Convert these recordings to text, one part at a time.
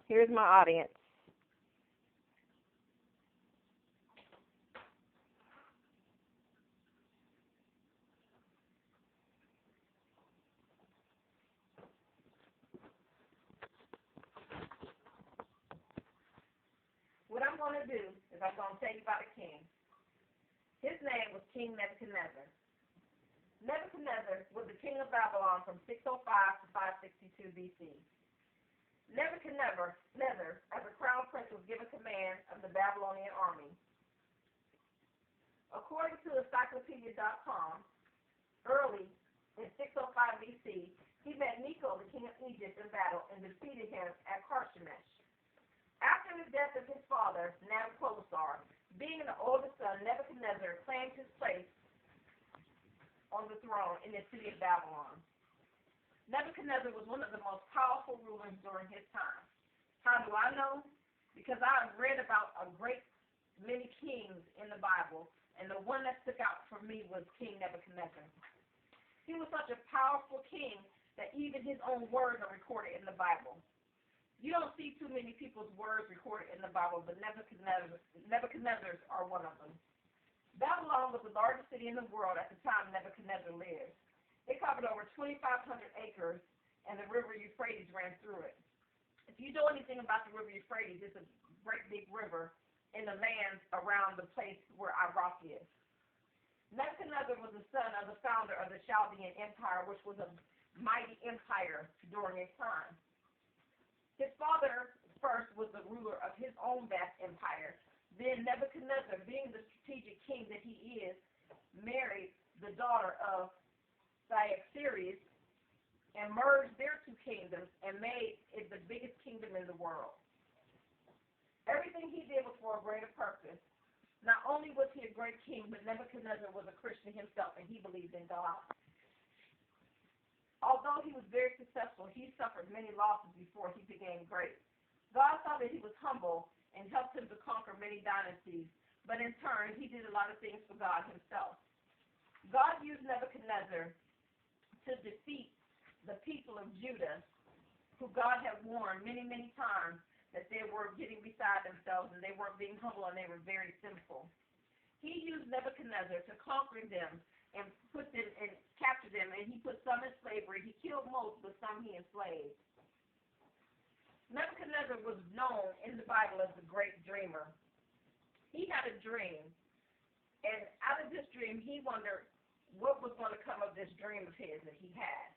Here's my audience. What I'm going to do is I'm going to tell you about a king. His name was King Nebuchadnezzar. Nebuchadnezzar was the king of Babylon from 605 to 562 BC. Nebuchadnezzar, as a crown prince, was given command of the Babylonian army. According to encyclopedia.com, early in 605 BC, he met Necho, the king of Egypt, in battle and defeated him at Carchemish. After the death of his father, Nebuchadnezzar, being the oldest son, Nebuchadnezzar claimed his place on the throne in the city of Babylon. Nebuchadnezzar was one of the most powerful rulers during his time. How do I know? Because I have read about a great many kings in the Bible, and the one that stuck out for me was King Nebuchadnezzar. He was such a powerful king that even his own words are recorded in the Bible. You don't see too many people's words recorded in the Bible, but Nebuchadnezzar's are one of them. Babylon was the largest city in the world at the time Nebuchadnezzar lived. It covered over 2,500 acres, and the river Euphrates ran through it. If you know anything about the river Euphrates, it's a great big river in the lands around the place where Iraq is. Nebuchadnezzar was the son of the founder of the Chaldean Empire, which was a mighty empire during his time. His father first was the ruler of his own vast empire. Then Nebuchadnezzar, being the strategic king that he is, married the daughter of Cyaxares and merged their two kingdoms and made it the biggest kingdom in the world. Everything he did was for a greater purpose. Not only was he a great king, but Nebuchadnezzar was a Christian himself, and he believed in God. Although he was very successful, he suffered many losses before he became great. God saw that he was humble and helped him to conquer many dynasties, but in turn, he did a lot of things for God himself. God used Nebuchadnezzar to defeat the people of Judah, who God had warned many, many times that they were getting beside themselves and they weren't being humble and they were very sinful. He used Nebuchadnezzar to conquer them and put them and capture them, and he put some in slavery. He killed most, but some he enslaved. Nebuchadnezzar was known in the Bible as the great dreamer. He had a dream, and out of this dream, he wondered what was going to come of this dream of his that he had.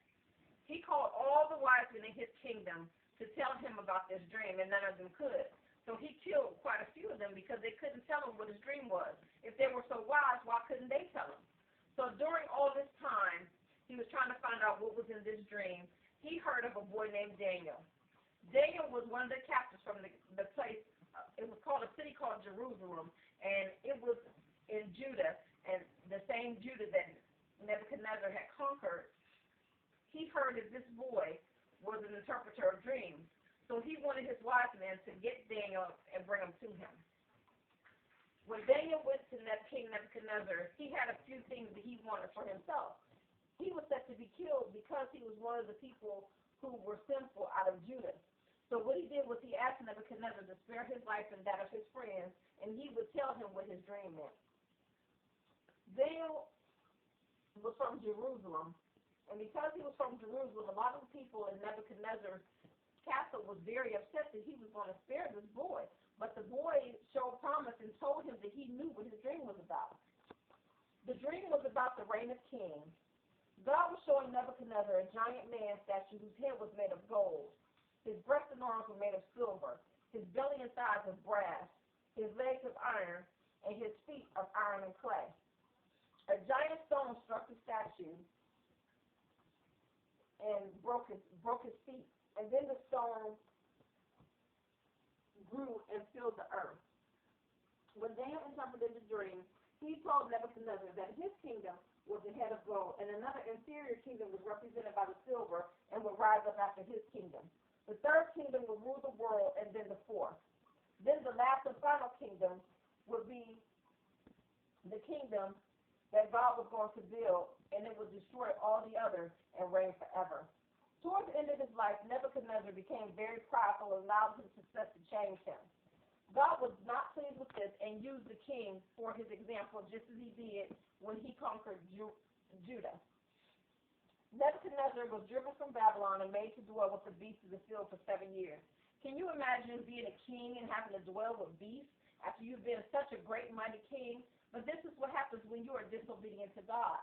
He called all the wise men in his kingdom to tell him about this dream, and none of them could. So he killed quite a few of them because they couldn't tell him what his dream was. If they were so wise, why couldn't they tell him? So during all this time, he was trying to find out what was in this dream. He heard of a boy named Daniel. Daniel was one of the captives from the place. It was called a city called Jerusalem, and it was in Judah, and the same Judah that Nebuchadnezzar had conquered. He heard that this boy was an interpreter of dreams. So he wanted his wise men to get Daniel and bring him to him. When Daniel went to King Nebuchadnezzar, he had a few things that he wanted for himself. He was set to be killed because he was one of the people who were sinful out of Judah. So what he did was he asked Nebuchadnezzar to spare his life and that of his friends, and he would tell him what his dream meant. Daniel was from Jerusalem, and because he was from Jerusalem, a lot of the people in Nebuchadnezzar's castle was very upset that he was going to spare this boy. But the boy showed promise and told him that he knew what his dream was about. The dream was about the reign of kings. God was showing Nebuchadnezzar a giant man statue whose head was made of gold. His breast and arms were made of silver, his belly and thighs of brass, his legs of iron, and his feet of iron and clay. A giant stone struck the statue and broke his feet. And then the stone grew and filled the earth. When Daniel interpreted the dream, he told Nebuchadnezzar that his kingdom was the head of gold, and another inferior kingdom was represented by the silver and would rise up after his kingdom. The third kingdom would rule the world, and then the fourth. Then the last and final kingdom would be the kingdom that God was going to build, and it would destroy all the others and reign forever. Towards the end of his life, Nebuchadnezzar Nebuchadnezzar became very prideful and allowed his success to change him. God was not pleased with this and used the king for his example, just as he did when he conquered Judah. Nebuchadnezzar was driven from Babylon and made to dwell with the beasts of the field for 7 years. Can you imagine being a king and having to dwell with beasts after you've been such a great, mighty king? But this is what happens when you are disobedient to God.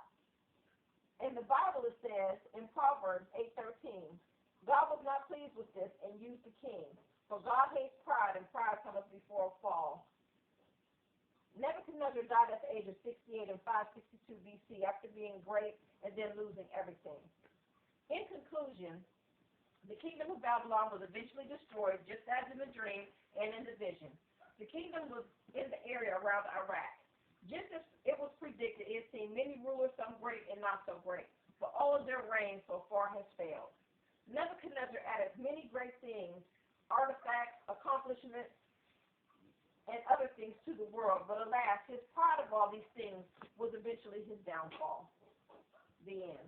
In the Bible it says in Proverbs 8:13, God was not pleased with this and used the king. For God hates pride, and pride cometh before a fall. Nebuchadnezzar died at the age of 68 in 562 BC after being great and then losing everything. In conclusion, the kingdom of Babylon was eventually destroyed, just as in the dream and in the vision. The kingdom was in the area around Iraq. Just as it was predicted, it seen many rulers, some great and not so great, but all of their reign so far has failed. Nebuchadnezzar added many great things, artifacts, accomplishments, and other things to the world, but alas, his pride of all these things was eventually his downfall. The end.